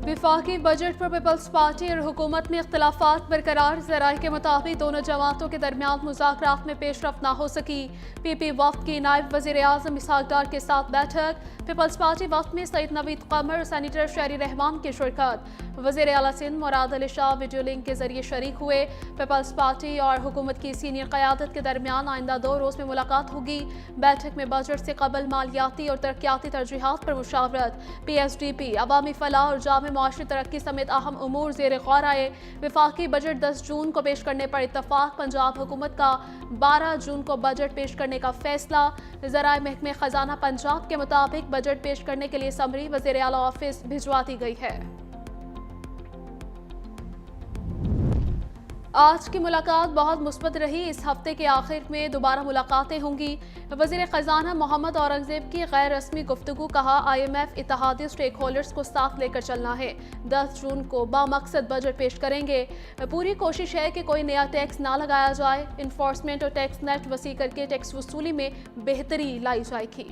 विफाकी budget पर peoples party और हुकूमत में इख्तिलाफात बरकरार। ज़राए के मुताबिक दोनों जमातों के दरमियान मुज़ाकरात में पेशरफ ना हो सकी। पीपी वफ्द की नायब वज़ीर आज़म इसहाक डार के साथ बैठक। पीपल्स पार्टी वफ्द में सईद नवीद कमर और सैनिटर शहरी रहमान की शिरकत। वज़ीर आला सिंध मुराद अली शाह वीडियो लिंक के जरिए शरीक हुए। पीपल्स पार्टी और हुकूमत की सीनियर क़यादत के दरमियान आइंदा 2 रोज़ में मुलाकात होगी। बैठक में बजट से कबल मालियाती और तरक्याती तरजीहात पर मुशावरत। PSDP, अवामी फलाह और जामे मुआशरी तरक्की समेत अहम उमूर ज़ेर गौर आए। विफाकी बजट 10 जून को पेश करने पर इत्तफाक। पंजाब हुकूमत का 12 जून को बजट पेश करने का फैसला। ज़राए महकमे खजाना पंजाब के मुताबिक बजट पेश करने के लिए समरी वज़ीर आला ऑफिस भिजवा दी गई है। आज की मुलाकात बहुत मुस्बत रही। इस हफ्ते के आखिर में दोबारा मुलाकातें होंगी। वज़ीर ख़जाना मोहम्मद औरंगज़ेब की गैर रस्मी गुफ्तगू। कहा IMF इत्तेहादी स्टेक होल्डर्स को साथ लेकर चलना है। 10 जून को बामकसद बजट पेश करेंगे। पूरी कोशिश है कि कोई नया टैक्स ना लगाया जाए। इन्फोर्समेंट और टैक्स नेट वसी करके टैक्स वसूली में बेहतरी लाई जाएगी।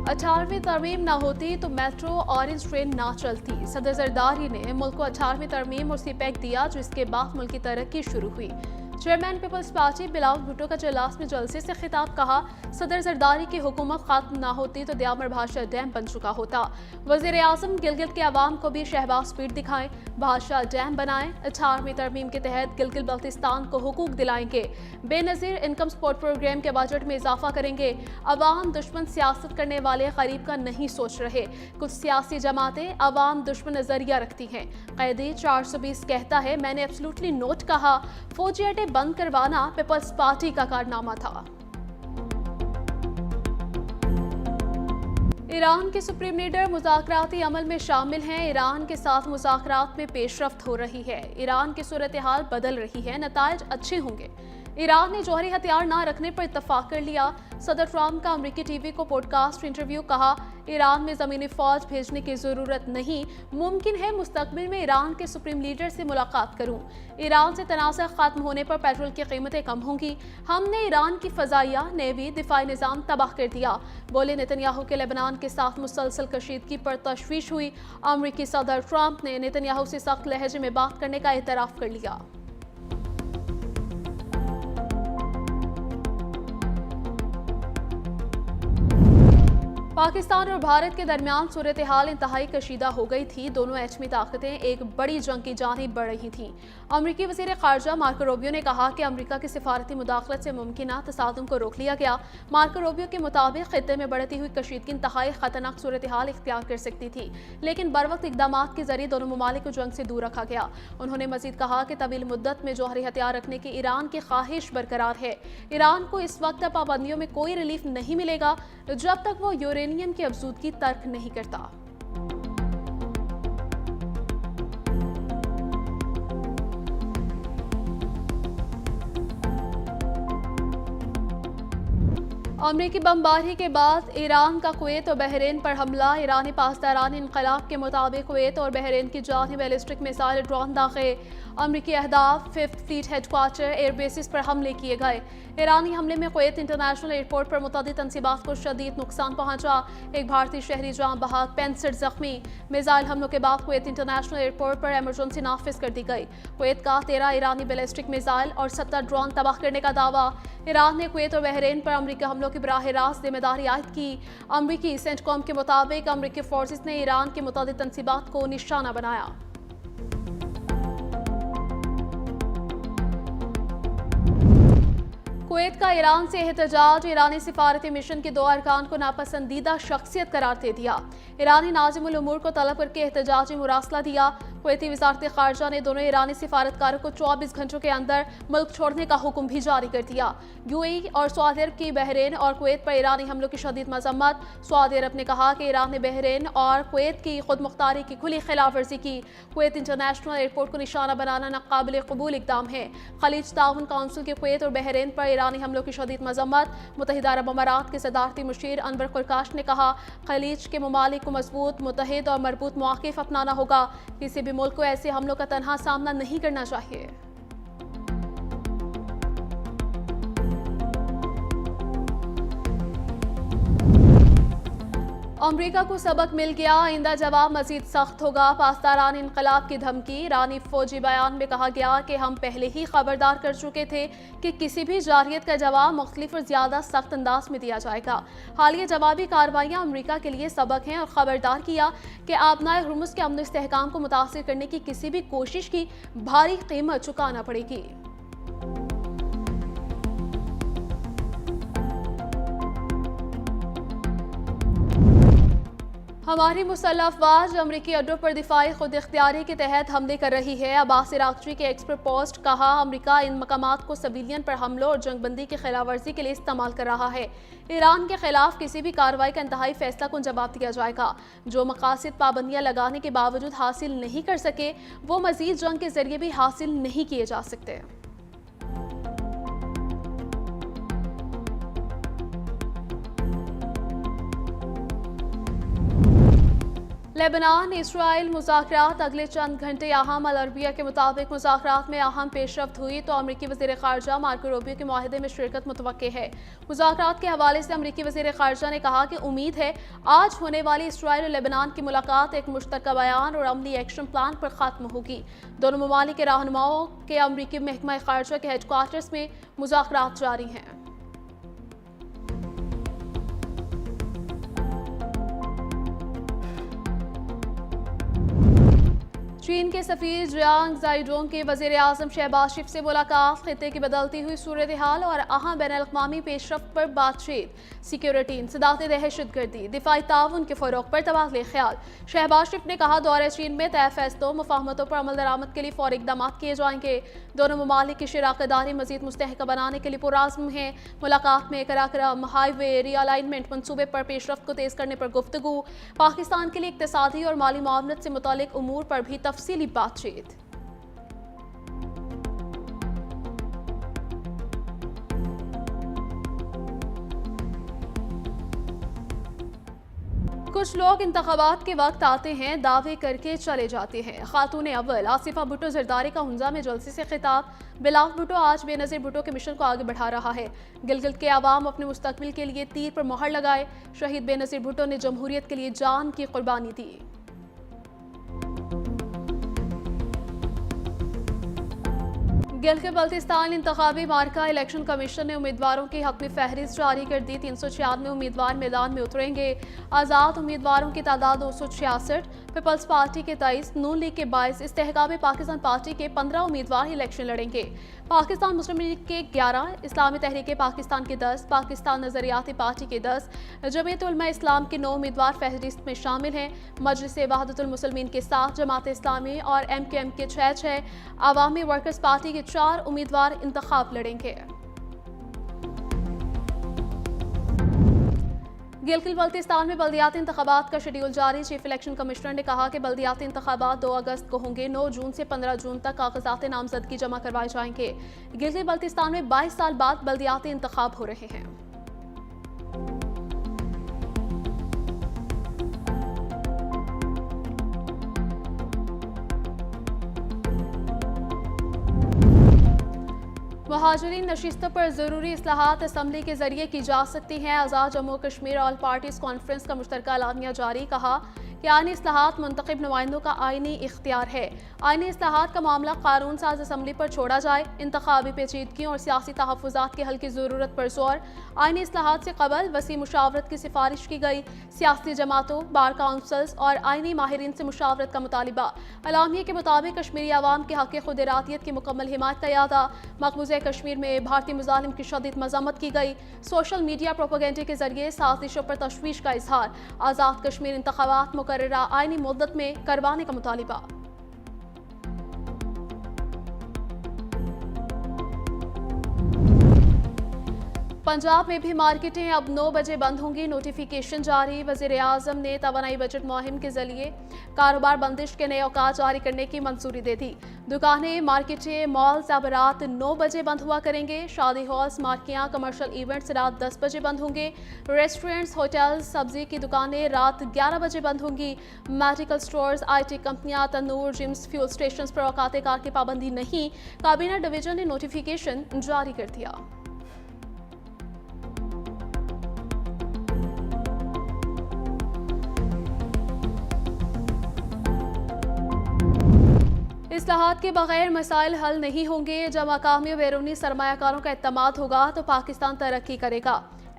18वीं तरमीम ना होती तो मेट्रो ऑरेंज ट्रेन ना चलती। सदर जरदारी ने मुल्क को 18वीं तरमीम और सीपैक दिया, जो इसके बाद मुल्क की तरक्की शुरू हुई। चेयरमैन पीपल्स पार्टी बिलावल भुट्टो का जलास में जलसे से खिताब। कहा, सदर जरदारी की हुकूमत खत्म ना होती तो दयामर भाषा डैम बन चुका होता। वज़ीर आज़म गिलगित के अवाम को भी शहबाज स्पीड दिखाएं, भाषा डैम बनाएं। 18वीं तरमीम के तहत गिलगित बल्तिस्तान को हुकूक दिलाएंगे। बेनज़ीर इनकम सपोर्ट प्रोग्राम के बजट में इजाफा करेंगे। अवाम दुश्मन सियासत करने वाले गरीब का नहीं सोच रहे। कुछ सियासी जमातें अवाम दुश्मन नजरिया रखती हैं। कैदी 420 कहता है, मैंने एब्सोल्युटली नोट कहा, फौजी अड्डे बंद करवाना पीपल्स पार्टी का कारनामा था। ईरान के सुप्रीम लीडर मुज़ाकराती अमल में शामिल हैं। ईरान के साथ मुज़ाकरात में पेशरफ्त हो रही है। ईरान की सूरत हाल बदल रही है, नताइज अच्छे होंगे। ईरान ने जौहरी हथियार ना रखने पर इत्तफाक कर लिया। सदर ट्रंप का अमेरिकी टीवी को पॉडकास्ट इंटरव्यू। कहा, ईरान में ज़मीनी फौज भेजने की ज़रूरत नहीं। मुमकिन है मुस्तकबिल में ईरान के सुप्रीम लीडर से मुलाकात करूं। ईरान से तनाज़ा खत्म होने पर पेट्रोल की कीमतें कम होंगी। हमने ईरान की फ़ज़ाइया, नेवी, दिफाई निज़ाम तबाह कर दिया। बोले नेतन्याहू के लेबनान के साथ मुसलसल कशीदगी पर तशवीश हुई। अमेरिकी सदर ट्रंप ने नेतन्याहू से सख्त लहजे में बात करने का एतराफ़ कर लिया। पाकिस्तान और भारत के दरमियान सूरत हाल इंतहाई कशीदा हो गई थी। दोनों एटमी ताकतें एक बड़ी जंग की जानिब बढ़ रही थीं। अमरीकी वज़ीर ख़ारजा मार्को रूबियो ने कहा कि अमरीका की सिफारती मुदाखलत से मुमकिन तसादुम को रोक लिया गया। मार्को रूबियो के मुताबिक खित्ते में बढ़ती हुई कशीदगी इंतहाई ख़तरनाक सूरत हाल इख्तियार कर सकती थी, लेकिन बरवक्त इक़दाम के जरिए दोनों ममालिक को जंग से दूर रखा गया। उन्होंने मज़ीद कहा कि तवील मुद्दत में जौहरी हथियार रखने की ईरान की ख्वाहिश बरकरार है। ईरान को इस वक्त पाबंदियों में कोई रिलीफ नहीं मिलेगा जब तक वो यूरेनियम की अफजूदगी तर्क नहीं करता। अमरीकी बमबारी के बाद ईरान का कुवैत और बहरीन पर हमला। ईरानी पासदारान इनकलाब के मुताबिक कुवैत और बहरीन की जानिब बैलिस्टिक मिसाइल ड्रोन दाखिल। अमरीकी अहदाफ 5th फ्लीट हेडक्वार्टर एयरबेसिस पर हमले किए गए। ईरानी हमले में कुवैत इंटरनेशनल एयरपोर्ट पर मुतअद्दिद तनसीबात को शदीद नुकसान पहुंचा। एक भारतीय शहरी जाँ बहक, 65 जख्मी। मिसाइल हमलों के बाद कुवैत इंटरनेशनल एयरपोर्ट पर एमरजेंसी नाफिज कर दी गई। कुवैत का 13 ईरानी बैलिस्टिक मिसाइल और 70 ड्रोन तबाह करने का दावा। ईरान ने कुवैत और बहरीन पर अमरीकी हमलों की बराह रास्त जिम्मेदारी आयद की। अमरीकी सेंटकॉम के मुताबिक अमरीकी फोर्सेस ने ईरान की मुतअद्दिद तनसीबात को निशाना बनाया। कुवैत का ईरान से एहतजाज। ईरानी सिफारती मिशन के 2 अरकान को नापसंदीदा शख्सियत करार दे दिया। ईरानी नाज़िमुल उमूर को तलब करके एहतजाजी मुरासला दिया। कुवैती वज़ारत ख़ारजा ने दोनों ईरानी सिफारतकारों को 24 घंटों के अंदर मुल्क छोड़ने का हुक्म भी जारी कर दिया। UAE और सऊदी अरब की बहरीन और कुवैत पर ईरानी हमलों की शदीद मजम्मत। सऊदी अरब ने कहा कि ईरान ने बहरीन और कुवैत की खुद मुख्तारी की खुली खिलाफ वर्जी की। कुवैत इंटरनेशनल एयरपोर्ट को निशाना बनाना नाकाबिल कबूल इक़दाम है। खलीज ताउन काउंसिल के कुवैत और बहरीन पर ईरानी हमलों की शदीद मजम्मत। मुत्तहिदा अरब अमारात के सदारती मुशीर अनवर कुरकाश ने कहा, खलीज के ममालिक को मजबूत, मुत्तहिद और मरबूत मौक़िफ़ अपनाना होगा। किसी भी मुल्क को ऐसे हमलों का तनहा सामना नहीं करना चाहिए। अमरीका को सबक मिल गया, आइंदा जवाब मजीद सख्त होगा। पासदारान इनकलाब की धमकी। ईरानी फौजी बयान में कहा गया कि हम पहले ही खबरदार कर चुके थे कि किसी भी जारहियत का जवाब मुख्तलिफ और ज्यादा सख्त अंदाज में दिया जाएगा। हालिया जवाबी कार्रवाइयाँ अमरीका के लिए सबक हैं और खबरदार किया कि आबनाए हुर्मुज़ के अमन इस्तेहकाम को मुतासिर करने की किसी भी कोशिश की भारी कीमत चुकाना पड़ेगी। हमारी मुसल्लह अफवाज अमरीकी अड्डों पर दिफाई खुद इख्तियारी के तहत हमले कर रही है। अब्बास इराक्ची के एक्स पर पोस्ट कहा, अमरीका इन मकामात को सिविलियन पर हमलों और जंगबंदी की खिलाफ वर्जी के लिए इस्तेमाल कर रहा है। ईरान के खिलाफ किसी भी कार्रवाई का इंतहाई फैसला कुन जवाब दिया जाएगा। जो मकासद पाबंदियां लगाने के बावजूद हासिल नहीं कर सके वो मजीद जंग के जरिए भी हासिल नहीं किए जा सकते। लेबनान इसराइल मुज़ाकरात अगले चंद घंटे अहम। अल अरबिया के मुताबिक मुज़ाकरात में अहम पेशरफ्त हुई तो अमरीकी वज़ीर ख़ारजा मार्को रूबियो के मुआहदे में शिरकत मुतवक्के है। मुज़ाकरात के हवाले से अमरीकी वज़ीर ख़ारजा ने कहा कि उम्मीद है आज होने वाली इसराइल और लेबनान की मुलाकात एक मुश्तरका बयान और अमली एक्शन प्लान पर ख़त्म होगी। दोनों ममालिक के रहनुमाओं के अमरीकी महकमा ख़ारजा के हेडक्वार्टर्स में मुज़ाकरात जारी हैं। चीन के सफीर जियांग जाइडोंग के वज़ीर आज़म शहबाज शरीफ से मुलाकात। खित्ते की बदलती हुई सूरत हाल और अहम बैनुल-अक़वामी पेशरफ्त पर बातचीत। सिक्योरिटी, इंसदाद दहशतगर्दी, दिफाई ताउन के फ़रोग़ पर तबादले ख्याल। शहबाज शरीफ ने कहा, दौरे चीन में तय फैसलों मुफाहमतों पर अमल दरामद के लिए फौरी इक़दाम किए जाएंगे। दोनों ममालिक की शराकतदारी मज़ीद मुस्तहकम बनाने के लिए पुरआज़्म है। मुलाकात में कराक्रम हाईवे रीअलाइनमेंट मनसूबे पर पेशरफ्त को तेज़ करने पर गुफ्तगू। पाकिस्तान के लिए इक़्तिसादी और माली मुआवनत से मुतालिक उमूर पर भी तफसीली बातचीत। कुछ लोग इंतखाबात के वक्त आते हैं, दावे करके चले जाते हैं। खातून अव्वल आसिफा भुट्टो जरदारी का हुंजा में जलसे से खिताब। बिलावल भुट्टो आज बेनज़ीर भुट्टो के मिशन को आगे बढ़ा रहा है। गिलगित के आवाम अपने मुस्तकबिल के लिए तीर पर मोहर लगाए। शहीद बेनज़ीर भुट्टो ने जमहूरियत के लिए जान की कुर्बानी दी। गिलगित बल्तिस्तान इंतखाबी मार्का इलेक्शन कमीशन ने उम्मीदवारों की हक में फहरिस्त जारी कर दी। 396 उम्मीदवार मैदान में उतरेंगे। आज़ाद उम्मीदवारों की तादाद 266, पीपल्स पार्टी के 23, नून लीग के 22, इस्तेहकाम पाकिस्तान पार्टी के 15 उम्मीदवार इलेक्शन लड़ेंगे। पाकिस्तान मुस्लिम लीग के 11, इस्लामी तहरीक पाकिस्तान के 10, पाकिस्तान नजरियाती पार्टी के 10, जमीयत उलमा इस्लाम के 9 उम्मीदवार फहरिस्त में शामिल हैं। मजलिस वहदतुल मुस्लिमीन के 7, जमात इस्लामी और MKM के 6, अवामी वर्कर्स पार्टी के 4 उम्मीदवार इंतखाब लड़ेंगे। गिलगित बल्तिस्तान में बल्दियाती इंतखाबात का शेड्यूल जारी। चीफ इलेक्शन कमिश्नर ने कहा कि बल्दियाती इंतखाबात 2 अगस्त को होंगे। 9 जून से 15 जून तक कागजात नामजदगी जमा करवाए जाएंगे। गिलगित बल्तिस्तान में 22 साल बाद बल्दियाती इंतखाब हो रहे हैं। महाजरीन नशिस्तों पर ज़रूरी इस्लाहात असम्बली के जरिए की जा सकती हैं। Azad Jammu Kashmir all parties conference का मुश्तरका एलानिया जारी। कहा कि आईनी इस्लाहात मुंतखब नुमाइंदों का आईनी इख्तियार है। आईनी इस्लाहात का मामला कानून साज असम्बली पर छोड़ा जाए। इंतखाबी पेचीदगियों और सियासी तहफ़्फ़ुज़ात के हल की ज़रूरत पर जोर। आईनी इस्लाहात से कबल वसी मुशावरत की सिफारिश की गई। सियासी जमातों, बार काउंसिल्स और आईनी माहिरीन से मुशावरत का मुतालिबा। एलानिया के मुताबिक कश्मीरी आवाम के हक़ खुद इरादियत की मुकम्मल हिमायत का यादा। मकबूज़ा कश्मीर में भारतीय मुजालिम की शदीद मज़म्मत की गई। सोशल मीडिया प्रोपेगेंडे के जरिए साजिशों पर तशवीश का इजहार। आज़ाद कश्मीर इंतखाबात मुकर्ररा आईनी मुद्दत में करवाने का मुतालिबा। पंजाब में भी मार्केटें अब 9 बजे बंद होंगी। नोटिफिकेशन जारी। वज़ीर आज़म ने तवानाई बजट मुहिम के जरिए कारोबार बंदिश के नए औकात जारी करने की मंजूरी दे दी। दुकानें, मार्केटें, मॉल्स अब रात 9 बजे बंद हुआ करेंगे। शादी हॉल्स, मार्कियाँ, कमर्शियल इवेंट्स रात 10 बजे बंद होंगे। रेस्टोरेंट्स, होटल्स, सब्जी की दुकानें रात 11 बजे बंद होंगी। मेडिकल स्टोर्स, IT कंपनियाँ, तंदूर, जिम्स, फ्यूल स्टेशन पर औकात कार की पाबंदी नहीं। काबीना डिवीजन ने नोटिफिकेशन जारी कर दिया। इस्लाहात के बगैर मसाइल हल नहीं होंगे। जब मकामी बैरूनी सरमायाकारों का इत्तेमाद होगा तो पाकिस्तान तरक्की करेगा।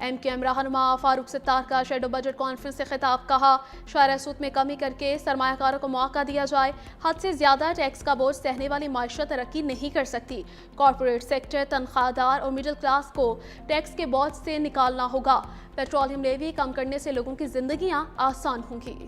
MQM रहनुमा फारूक सत्तार का शेडो बजट कॉन्फ्रेंस से खिताब। कहा, शरह सूद में कमी करके सरमायाकारों को मौका दिया जाए। हद से ज्यादा टैक्स का बोझ सहने वाली माशरत तरक्की नहीं कर सकती। कॉरपोरेट सेक्टर, तनख्वाहदार और मिडिल क्लास को टैक्स के बोझ से निकालना होगा। पेट्रोलियम लेवी कम करने से लोगों की जिंदगियां आसान होंगी।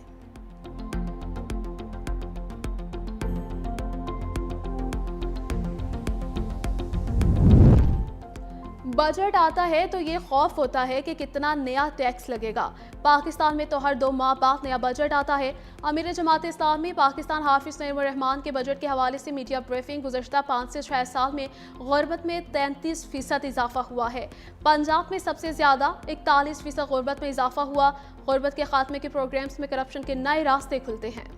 बजट आता है तो ये खौफ होता है कि कितना नया टैक्स लगेगा। पाकिस्तान में तो हर 2 माह बाद नया बजट आता है। अमीर जमात इस्लामी पाकिस्तान हाफिज नईमुर रहमान के बजट के हवाले से मीडिया ब्रीफिंग। गुज़श्ता 5 से 6 साल में गुर्बत में 33% इजाफा हुआ है। पंजाब में सबसे ज़्यादा 41% गुर्बत में इजाफा हुआ। गुर्बत के खात्मे के प्रोग्राम्स में करप्शन के नए रास्ते खुलते हैं।